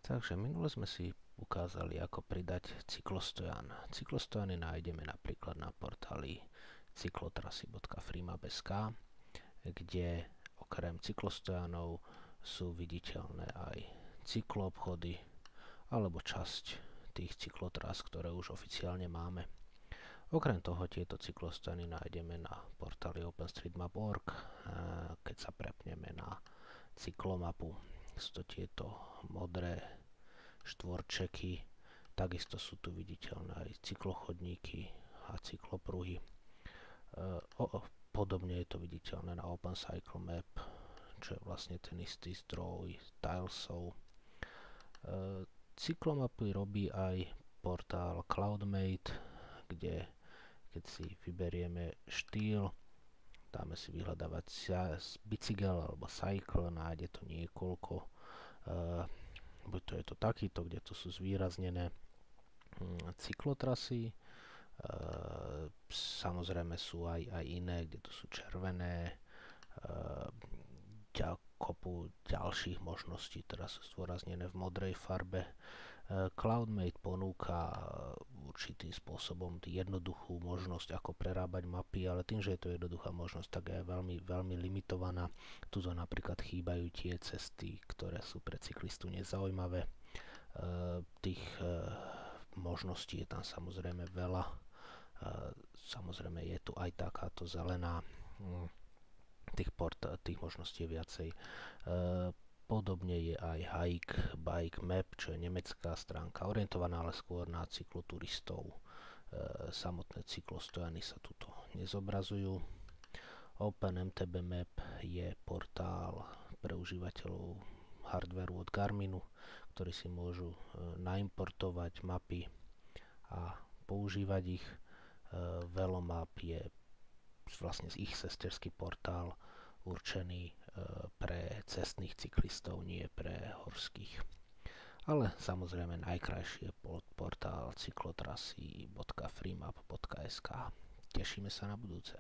Takže minule sme si ukázali, ako pridať cyklostojan. Cyklostojany nájdeme napríklad na portáli cyklotrasy.freemap.sk, kde okrem cyklostojanov sú viditeľné aj cykloobchody alebo časť tých cyklotras, ktoré už oficiálne máme. Okrem toho tieto cyklostojany nájdeme na portáli openstreetmap.org, keď sa prepneme na cyklomapu. Sú to tieto modré štvorčeky, takisto sú tu viditeľné aj cyklochodníky a cyklopruhy. Podobne je to viditeľné na OpenCycleMap, čo je vlastne ten istý zdroj tilesov. Cyklomapy robí aj portál Cloudmate, kde keď si vyberieme štýl, dáme si vyhľadávať bicycle alebo cycle, nájde to niekoľko. Buď to je to takýto, kde to sú zvýraznené cyklotrasy, samozrejme sú aj iné, kde to sú červené, kopu ďalších možností, teraz sú zdôraznené v modrej farbe. Cloudmate ponúka určitým spôsobom jednoduchú možnosť, ako prerábať mapy, ale tým, že je to jednoduchá možnosť, tak je veľmi, veľmi limitovaná. Tu napríklad chýbajú tie cesty, ktoré sú pre cyklistu nezaujímavé. Tých možností je tam samozrejme veľa. Samozrejme je tu aj takáto zelená. Tých možností je viacej. Podobne je aj Hike Bike Map, čo je nemecká stránka, orientovaná ale skôr na cykloturistov. Samotné cyklostojany sa tuto nezobrazujú. OpenMTB Map je portál pre užívateľov hardwareu od Garminu, ktorí si môžu naimportovať mapy a používať ich. Velomap je vlastne ich sesterský portál určený pre cestných cyklistov, nie pre horských. Ale samozrejme najkrajší je portál cyklotrasy.freemap.sk. Tešíme sa na budúce.